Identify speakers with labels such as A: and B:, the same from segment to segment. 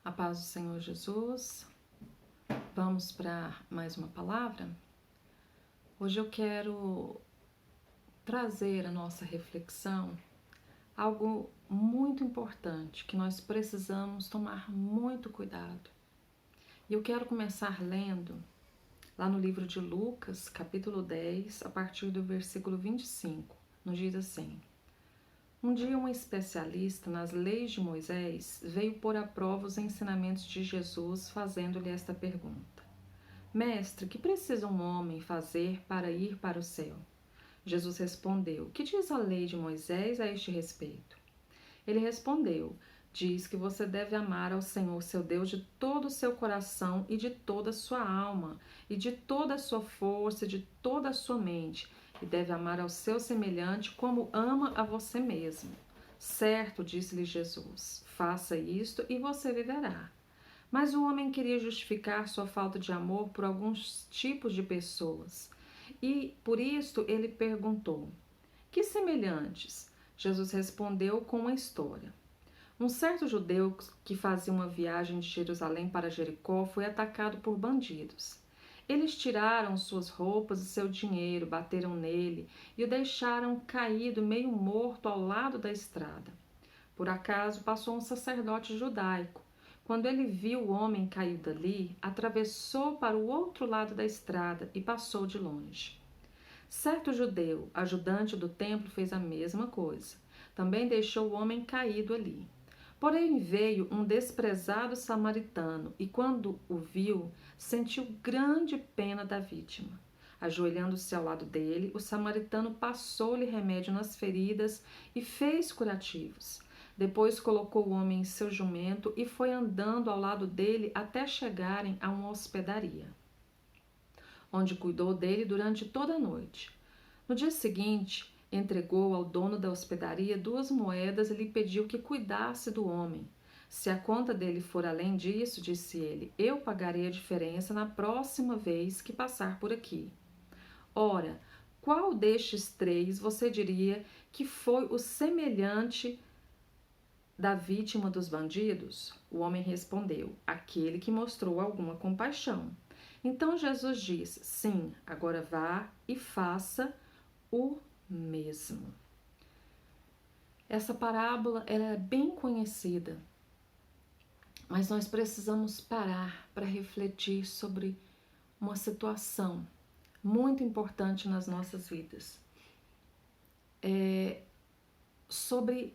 A: A paz do Senhor Jesus. Vamos para mais uma palavra? Hoje eu quero trazer à nossa reflexão algo muito importante que nós precisamos tomar muito cuidado. E eu quero começar lendo lá no livro de Lucas, capítulo 10, a partir do versículo 25. Nos diz assim: Um dia um especialista nas leis de Moisés veio pôr à prova os ensinamentos de Jesus, fazendo-lhe esta pergunta: Mestre, que precisa um homem fazer para ir para o céu? Jesus respondeu: Que diz a lei de Moisés a este respeito? Ele respondeu: Diz que você deve amar ao Senhor seu Deus de todo o seu coração e de toda a sua alma, e de toda a sua força e de toda a sua mente, e deve amar ao seu semelhante como ama a você mesmo. Certo, disse-lhe Jesus, faça isto e você viverá. Mas o homem queria justificar sua falta de amor por alguns tipos de pessoas. E por isto ele perguntou: Que semelhantes? Jesus respondeu com uma história. Um certo judeu que fazia uma viagem de Jerusalém para Jericó foi atacado por bandidos. Eles tiraram suas roupas e seu dinheiro, bateram nele e o deixaram caído meio morto ao lado da estrada. Por acaso passou um sacerdote judaico. Quando ele viu o homem caído ali, atravessou para o outro lado da estrada e passou de longe. Certo judeu, ajudante do templo, fez a mesma coisa. Também deixou o homem caído ali. Porém veio um desprezado samaritano e, quando o viu, sentiu grande pena da vítima. Ajoelhando-se ao lado dele, o samaritano passou-lhe remédio nas feridas e fez curativos. Depois colocou o homem em seu jumento e foi andando ao lado dele até chegarem a uma hospedaria, onde cuidou dele durante toda a noite. No dia seguinte, entregou ao dono da hospedaria 2 moedas e lhe pediu que cuidasse do homem. Se a conta dele for além disso, disse ele, eu pagarei a diferença na próxima vez que passar por aqui. Ora, qual destes 3 você diria que foi o semelhante da vítima dos bandidos? O homem respondeu, aquele que mostrou alguma compaixão. Então Jesus disse, sim, agora vá e faça o mesmo. Essa parábola ela é bem conhecida, mas nós precisamos parar para refletir sobre uma situação muito importante nas nossas vidas. Sobre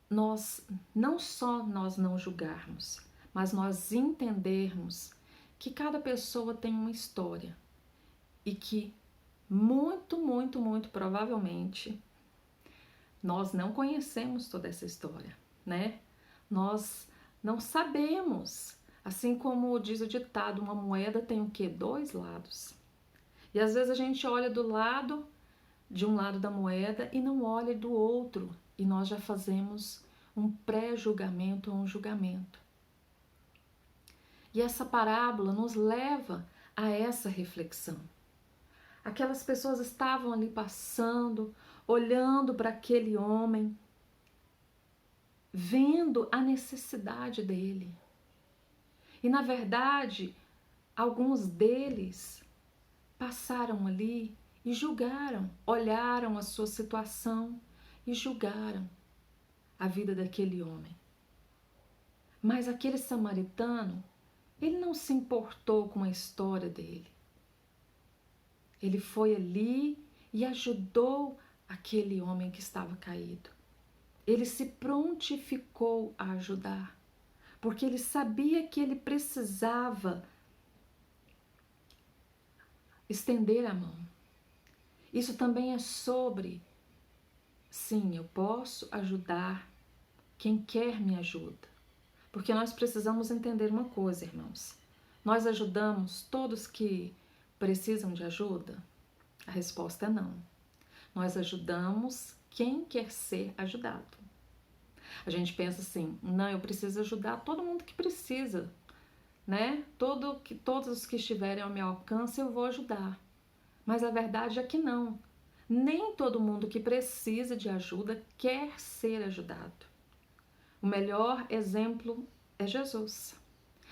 A: nós, não só nós não julgarmos, mas nós entendermos que cada pessoa tem uma história e que muito provavelmente nós não conhecemos toda essa história, né? Nós não sabemos. Assim como diz o ditado, uma moeda tem o quê? 2 lados. E às vezes a gente olha do lado, de um lado da moeda e não olha do outro. E nós já fazemos um pré-julgamento ou um julgamento. E essa parábola nos leva a essa reflexão. Aquelas pessoas estavam ali passando, olhando para aquele homem, vendo a necessidade dele. E na verdade, alguns deles passaram ali e julgaram, olharam a sua situação e julgaram a vida daquele homem. Mas aquele samaritano, ele não se importou com a história dele. Ele foi ali e ajudou aquele homem que estava caído. Ele se prontificou a ajudar, porque ele sabia que ele precisava estender a mão. Isso também é sobre, sim, eu posso ajudar quem quer me ajuda. Porque nós precisamos entender uma coisa, irmãos. Nós ajudamos todos que precisam de ajuda? A resposta é não. Nós ajudamos quem quer ser ajudado. A gente pensa assim, não, eu preciso ajudar todo mundo que precisa, né? Todos os que estiverem ao meu alcance eu vou ajudar. Mas a verdade é que não. Nem todo mundo que precisa de ajuda quer ser ajudado. O melhor exemplo é Jesus.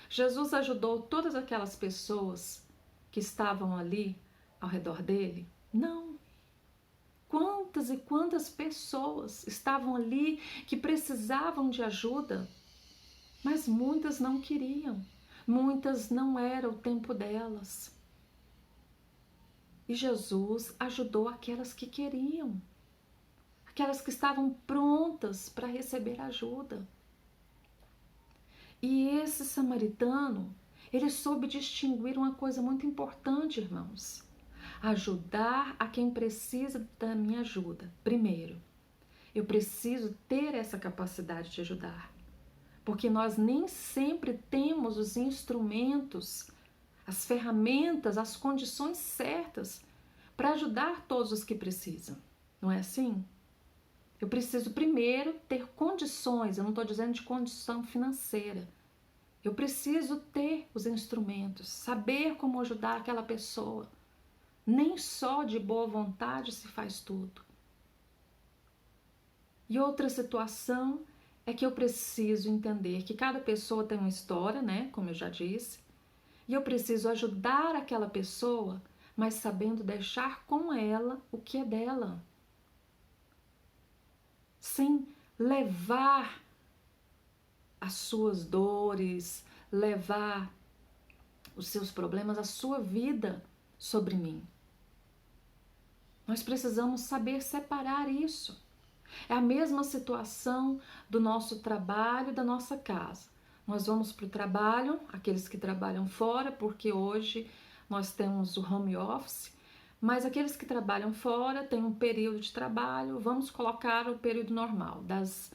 A: Jesus ajudou todas aquelas pessoas que estavam ali ao redor dele? Não. Quantas e quantas pessoas estavam ali que precisavam de ajuda, mas muitas não queriam, muitas não era o tempo delas. E Jesus ajudou aquelas que queriam, aquelas que estavam prontas para receber ajuda. E esse samaritano, ele soube distinguir uma coisa muito importante, irmãos. Ajudar a quem precisa da minha ajuda. Primeiro, eu preciso ter essa capacidade de ajudar, porque nós nem sempre temos os instrumentos, as ferramentas, as condições certas para ajudar todos os que precisam. Não é assim? Eu preciso primeiro ter condições, eu não estou dizendo de condição financeira. Eu preciso ter os instrumentos, saber como ajudar aquela pessoa. Nem só de boa vontade se faz tudo. E outra situação é que eu preciso entender que cada pessoa tem uma história, né? Como eu já disse. E eu preciso ajudar aquela pessoa, mas sabendo deixar com ela o que é dela. Sem levar as suas dores, levar os seus problemas, a sua vida sobre mim. Nós precisamos saber separar isso. É a mesma situação do nosso trabalho, da nossa casa. Nós vamos para o trabalho, aqueles que trabalham fora, porque hoje nós temos o home office, mas aqueles que trabalham fora têm um período de trabalho, vamos colocar o período normal, das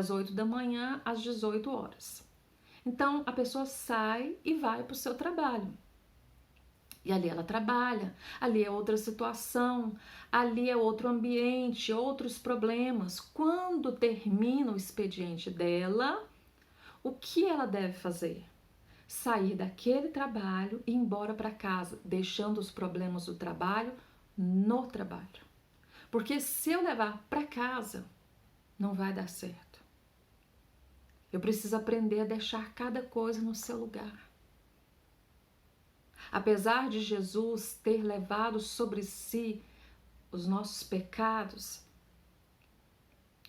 A: 8 da manhã às 18 horas. Então, a pessoa sai e vai para o seu trabalho. E ali ela trabalha, ali é outra situação, ali é outro ambiente, outros problemas. Quando termina o expediente dela, o que ela deve fazer? Sair daquele trabalho e ir embora para casa, deixando os problemas do trabalho no trabalho. Porque se eu levar para casa, não vai dar certo. Eu preciso aprender a deixar cada coisa no seu lugar. Apesar de Jesus ter levado sobre si os nossos pecados,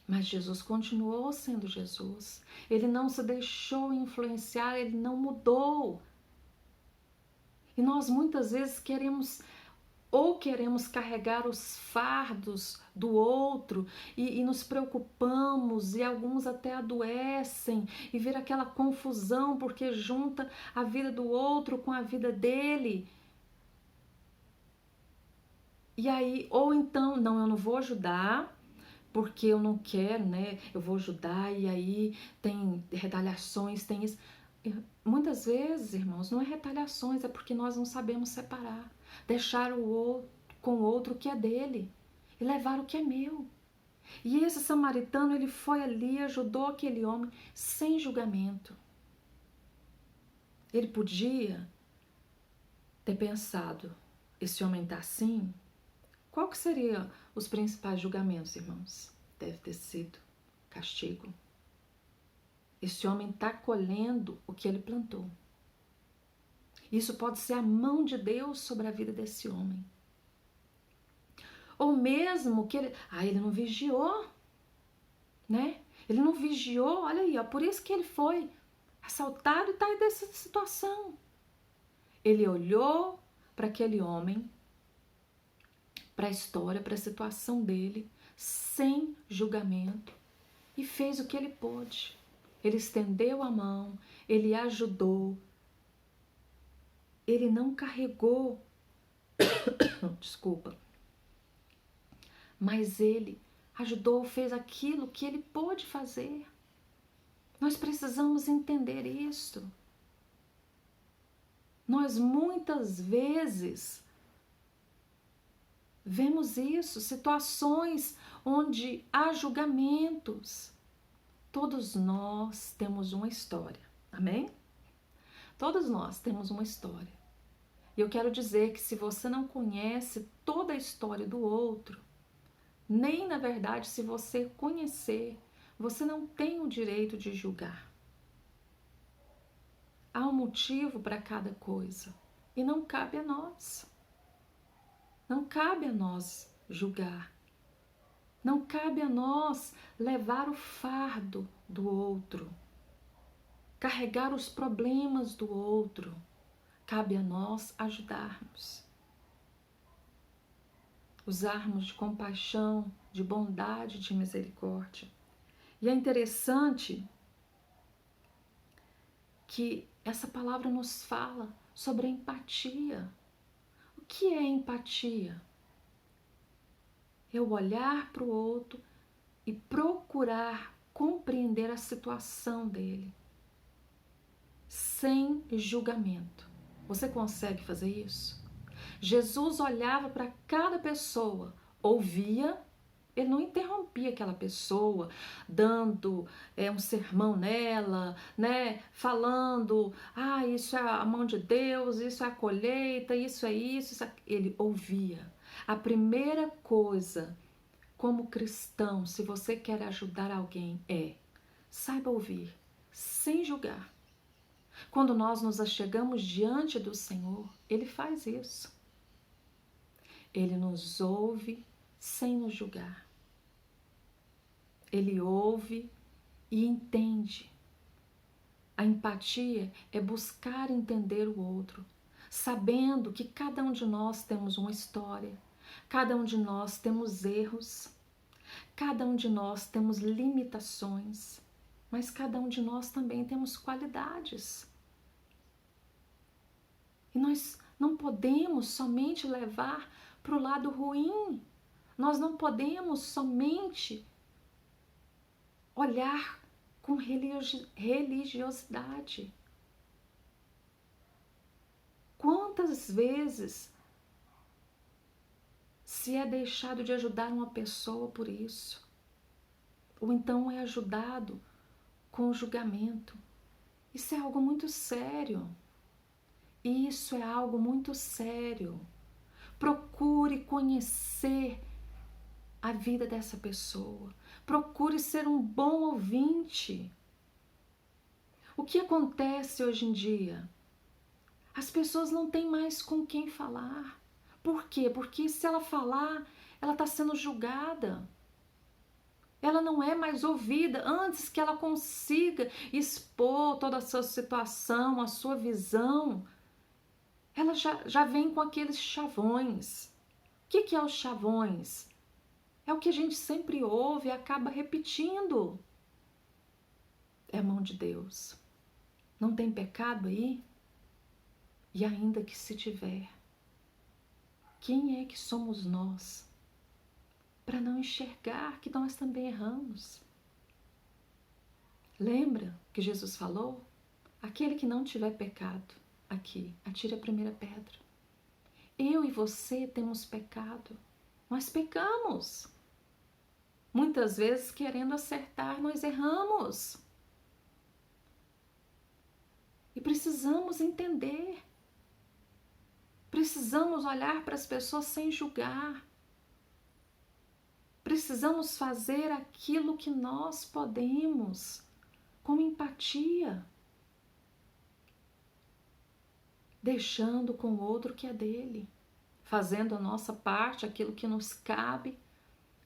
A: mas Jesus continuou sendo Jesus. Ele não se deixou influenciar, ele não mudou. E nós muitas vezes queremos carregar os fardos do outro e nos preocupamos, e alguns até adoecem e vira aquela confusão porque junta a vida do outro com a vida dele. E aí, ou então, não, eu não vou ajudar porque eu não quero, né? Eu vou ajudar e aí tem retaliações, tem isso. Muitas vezes, irmãos, não é retaliações, é porque nós não sabemos separar. Deixar o outro com o outro que é dele e levar o que é meu. E esse samaritano, ele foi ali e ajudou aquele homem sem julgamento. Ele podia ter pensado, esse homem está assim? Qual que seriam os principais julgamentos, irmãos? Deve ter sido castigo. Esse homem está colhendo o que ele plantou. Isso pode ser a mão de Deus sobre a vida desse homem. Ou mesmo que ele não vigiou, né? Ele não vigiou, olha aí, ó, por isso que ele foi assaltado e está aí dessa situação. Ele olhou para aquele homem, para a história, para a situação dele, sem julgamento, e fez o que ele pôde. Ele estendeu a mão, ele ajudou, ele não carregou, desculpa, mas ele ajudou, fez aquilo que ele pôde fazer. Nós precisamos entender isso. Nós muitas vezes vemos isso, situações onde há julgamentos. Todos nós temos uma história, amém? Todos nós temos uma história. E eu quero dizer que se você não conhece toda a história do outro, nem na verdade se você conhecer, você não tem o direito de julgar. Há um motivo para cada coisa. E não cabe a nós. Não cabe a nós julgar. Não cabe a nós levar o fardo do outro, carregar os problemas do outro. Cabe a nós ajudarmos. Usarmos de compaixão, de bondade, de misericórdia. E é interessante que essa palavra nos fala sobre a empatia. O que é empatia? É o olhar para o outro e procurar compreender a situação dele, sem julgamento. Você consegue fazer isso? Jesus olhava para cada pessoa, ouvia, ele não interrompia aquela pessoa, dando um sermão nela, né? Falando, isso é a mão de Deus, isso é a colheita, isso é isso, isso é... Ele ouvia. A primeira coisa, como cristão, se você quer ajudar alguém, saiba ouvir, sem julgar. Quando nós nos achegamos diante do Senhor, Ele faz isso. Ele nos ouve sem nos julgar. Ele ouve e entende. A empatia é buscar entender o outro, sabendo que cada um de nós temos uma história, cada um de nós temos erros, cada um de nós temos limitações, mas cada um de nós também temos qualidades. E nós não podemos somente levar para o lado ruim. Nós não podemos somente olhar com religiosidade. Quantas vezes se é deixado de ajudar uma pessoa por isso? Ou então é ajudado com julgamento. Isso é algo muito sério. Isso é algo muito sério. Procure conhecer a vida dessa pessoa. Procure ser um bom ouvinte. O que acontece hoje em dia? As pessoas não têm mais com quem falar. Por quê? Porque se ela falar, ela está sendo julgada. Ela não é mais ouvida. Antes que ela consiga expor toda a sua situação, a sua visão, ela já vem com aqueles chavões. O que é os chavões? É o que a gente sempre ouve e acaba repetindo. É a mão de Deus. Não tem pecado aí? E ainda que se tiver, quem é que somos nós para não enxergar que nós também erramos? Lembra que Jesus falou? Aquele que não tiver pecado, aqui, atire a primeira pedra. Eu e você temos pecado. Nós pecamos. Muitas vezes, querendo acertar, nós erramos. E precisamos entender. Precisamos olhar para as pessoas sem julgar. Precisamos fazer aquilo que nós podemos, com empatia. Deixando com o outro que é dele. Fazendo a nossa parte, aquilo que nos cabe,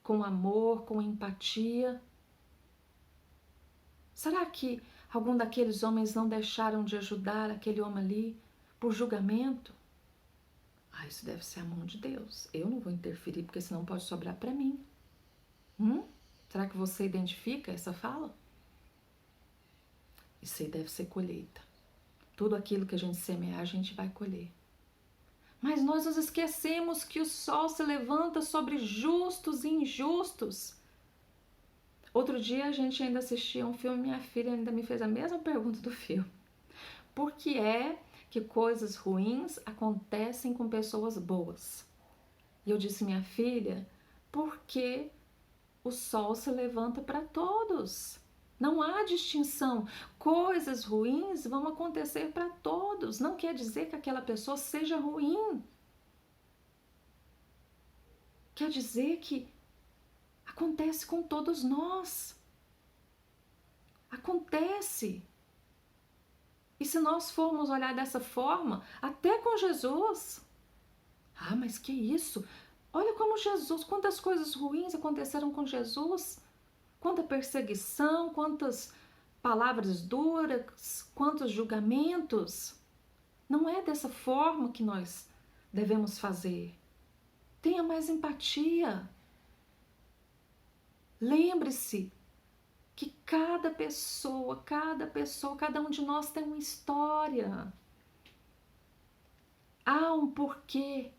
A: com amor, com empatia. Será que algum daqueles homens não deixaram de ajudar aquele homem ali por julgamento? Isso deve ser a mão de Deus. Eu não vou interferir, porque senão pode sobrar para mim. Será que você identifica essa fala? Isso aí deve ser colheita. Tudo aquilo que a gente semear, a gente vai colher. Mas nós nos esquecemos que o sol se levanta sobre justos e injustos. Outro dia a gente ainda assistia um filme, minha filha ainda me fez a mesma pergunta do filme. Por que é que coisas ruins acontecem com pessoas boas? E eu disse, minha filha, porque o sol se levanta para todos. Não há distinção. Coisas ruins vão acontecer para todos. Não quer dizer que aquela pessoa seja ruim. Quer dizer que acontece com todos nós. Acontece. E se nós formos olhar dessa forma, até com Jesus, mas que isso? Olha como Jesus, quantas coisas ruins aconteceram com Jesus, quanta perseguição, quantas palavras duras, quantos julgamentos. Não é dessa forma que nós devemos fazer. Tenha mais empatia. Lembre-se que cada pessoa, cada um de nós tem uma história. Há um porquê.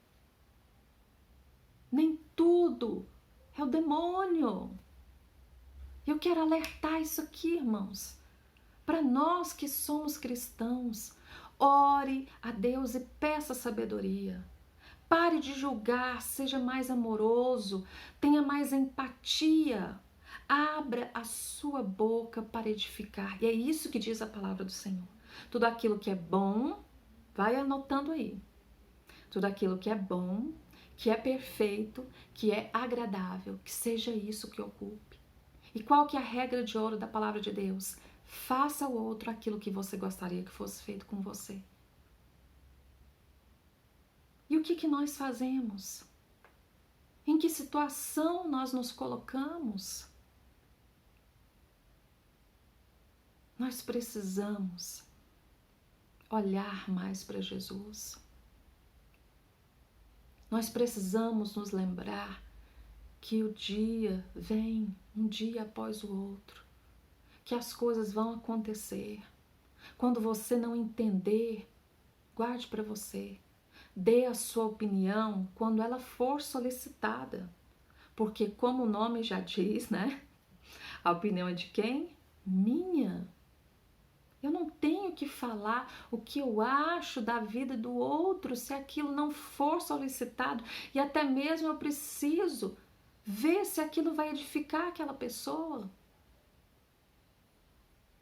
A: Nem tudo é o demônio. Eu quero alertar isso aqui, irmãos. Para nós que somos cristãos, ore a Deus e peça sabedoria. Pare de julgar, seja mais amoroso, tenha mais empatia. Abra a sua boca para edificar. E é isso que diz a palavra do Senhor. Tudo aquilo que é bom, vai anotando aí. Tudo aquilo que é bom, que é perfeito, que é agradável, que seja isso que ocupe. E qual que é a regra de ouro da palavra de Deus? Faça ao outro aquilo que você gostaria que fosse feito com você. E o que nós fazemos? Em que situação nós nos colocamos? Nós precisamos olhar mais para Jesus. Nós precisamos nos lembrar que o dia vem, um dia após o outro, que as coisas vão acontecer. Quando você não entender, guarde para você. Dê a sua opinião quando ela for solicitada. Porque, como o nome já diz, né? A opinião é de quem? Minha. Eu não tenho que falar o que eu acho da vida do outro se aquilo não for solicitado. E até mesmo eu preciso ver se aquilo vai edificar aquela pessoa.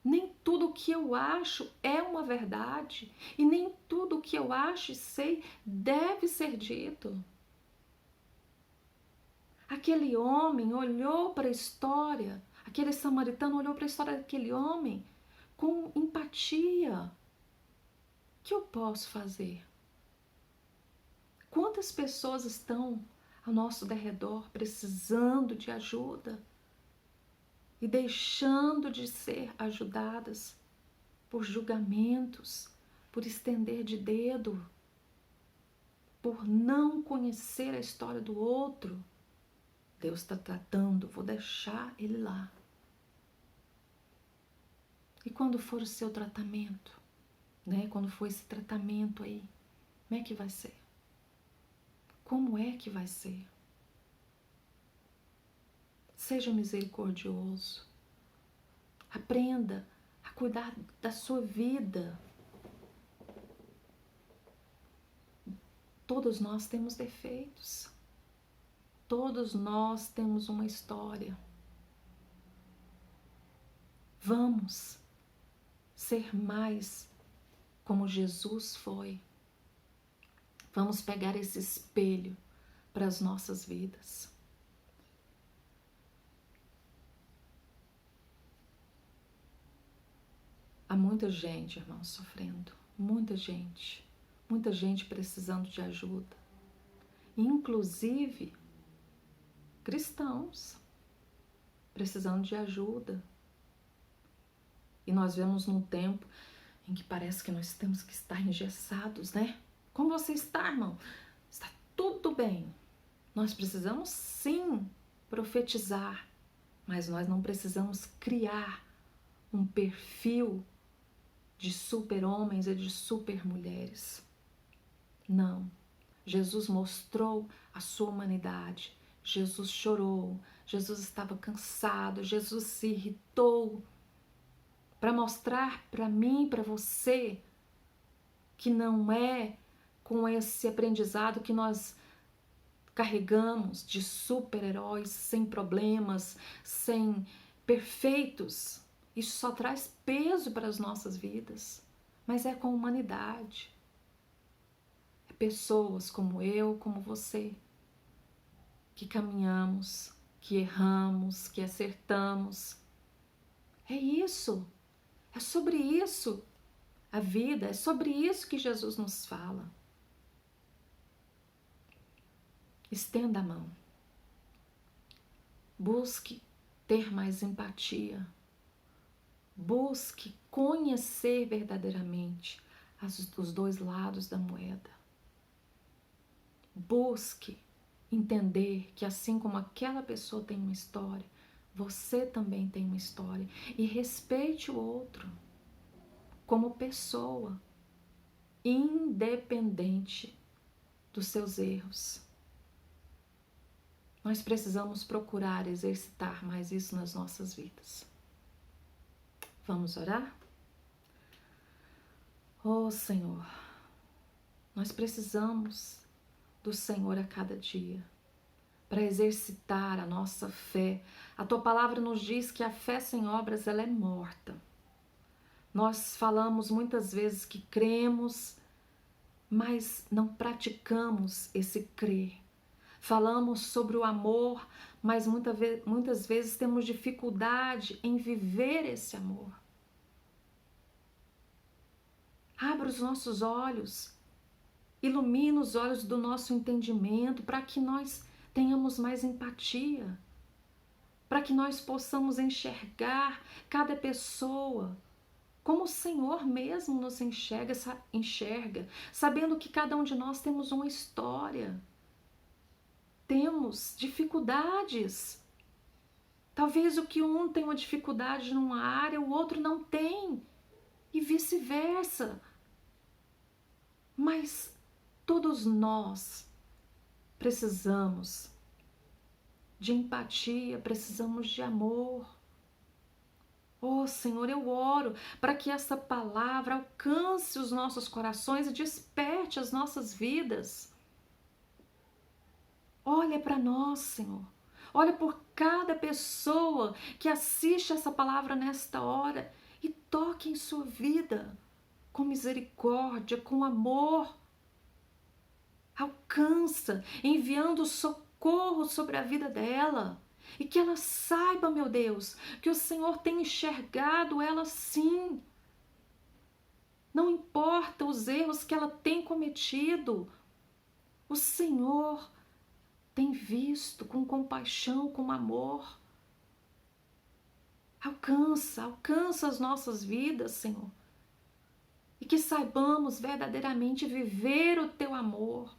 A: Nem tudo o que eu acho é uma verdade. E nem tudo o que eu acho e sei deve ser dito. Aquele homem olhou para a história, aquele samaritano olhou para a história daquele homem com empatia. O que eu posso fazer? Quantas pessoas estão ao nosso derredor precisando de ajuda e deixando de ser ajudadas por julgamentos, por estender de dedo, por não conhecer a história do outro? Deus está tratando, vou deixar ele lá. E quando for o seu tratamento, né? Quando for esse tratamento aí, como é que vai ser? Como é que vai ser? Seja misericordioso. Aprenda a cuidar da sua vida. Todos nós temos defeitos. Todos nós temos uma história. Vamos ser mais como Jesus foi. Vamos pegar esse espelho para as nossas vidas. Há muita gente, irmãos, sofrendo. Muita gente precisando de ajuda. Inclusive cristãos precisando de ajuda. E nós vemos num tempo em que parece que nós temos que estar engessados, né? Como você está, irmão? Está tudo bem. Nós precisamos sim profetizar, mas nós não precisamos criar um perfil de super-homens e de super-mulheres. Não. Jesus mostrou a sua humanidade. Jesus chorou. Jesus estava cansado. Jesus se irritou para mostrar para mim e para você que não é com esse aprendizado que nós carregamos de super-heróis sem problemas, sem perfeitos. Isso só traz peso para as nossas vidas, mas é com humanidade. É pessoas como eu, como você, que caminhamos, que erramos, que acertamos. É isso, é sobre isso. a vida. É sobre isso que Jesus nos fala. Estenda a mão. Busque ter mais empatia. Busque conhecer verdadeiramente os dois lados da moeda. Busque entender que assim como aquela pessoa tem uma história, você também tem uma história. E respeite o outro como pessoa, independente dos seus erros. Nós precisamos procurar exercitar mais isso nas nossas vidas. Vamos orar? Oh, Senhor, nós precisamos do Senhor a cada dia para exercitar a nossa fé. A tua palavra nos diz que a fé sem obras ela é morta. Nós falamos muitas vezes que cremos, mas não praticamos esse crer. Falamos sobre o amor, mas muitas vezes temos dificuldade em viver esse amor. Abra os nossos olhos, ilumina os olhos do nosso entendimento para que nós tenhamos mais empatia, para que nós possamos enxergar cada pessoa como o Senhor mesmo nos enxerga, sabendo que cada um de nós temos uma história, temos dificuldades. Talvez o que um tem uma dificuldade numa área, o outro não tem, e vice-versa. Mas todos nós precisamos de empatia, precisamos de amor. Oh, Senhor, eu oro para que essa palavra alcance os nossos corações e desperte as nossas vidas. Olha para nós, Senhor. Olha por cada pessoa que assiste essa palavra nesta hora e toque em sua vida com misericórdia, com amor. Alcança, enviando socorro sobre a vida dela. E que ela saiba, meu Deus, que o Senhor tem enxergado ela sim. Não importa os erros que ela tem cometido, o Senhor tem visto com compaixão, com amor. Alcança as nossas vidas, Senhor. E que saibamos verdadeiramente viver o teu amor.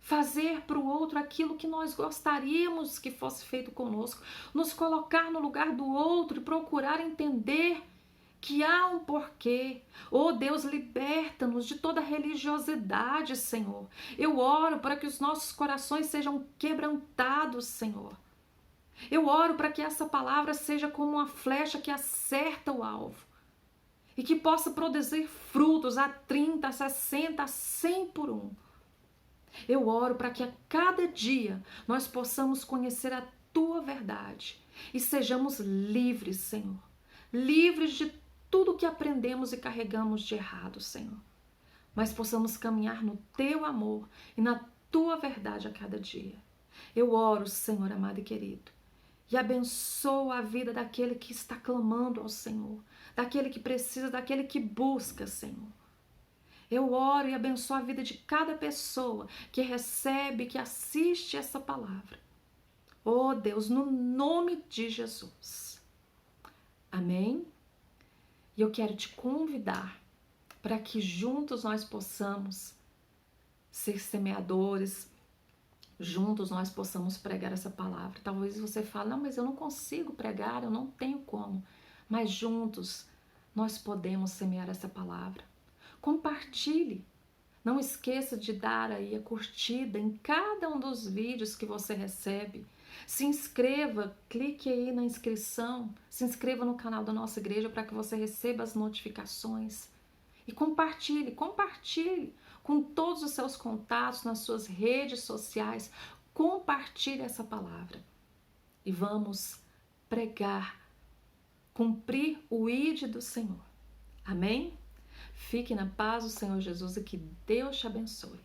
A: Fazer para o outro aquilo que nós gostaríamos que fosse feito conosco. Nos colocar no lugar do outro e procurar entender que há um porquê. Oh Deus, liberta-nos de toda religiosidade, Senhor. Eu oro para que os nossos corações sejam quebrantados, Senhor. Eu oro para que essa palavra seja como uma flecha que acerta o alvo e que possa produzir frutos a 30, a 60, a 100 por um. Eu oro para que a cada dia nós possamos conhecer a tua verdade e sejamos livres, Senhor. Livres de tudo que aprendemos e carregamos de errado, Senhor. Mas possamos caminhar no teu amor e na tua verdade a cada dia. Eu oro, Senhor amado e querido, e abençoa a vida daquele que está clamando ao Senhor, daquele que precisa, daquele que busca, Senhor. Eu oro e abençoo a vida de cada pessoa que recebe, que assiste essa palavra. Oh Deus, no nome de Jesus. Amém? E eu quero te convidar para que juntos nós possamos ser semeadores, juntos nós possamos pregar essa palavra. Talvez você fale, não, mas eu não consigo pregar, eu não tenho como. Mas juntos nós podemos semear essa palavra. Compartilhe. Não esqueça de dar aí a curtida em cada um dos vídeos que você recebe. Se inscreva, clique aí na inscrição, se inscreva no canal da nossa igreja para que você receba as notificações. E compartilhe com todos os seus contatos, nas suas redes sociais. Compartilhe essa palavra. E vamos pregar, cumprir o ID do Senhor. Amém? Fique na paz do Senhor Jesus e que Deus te abençoe.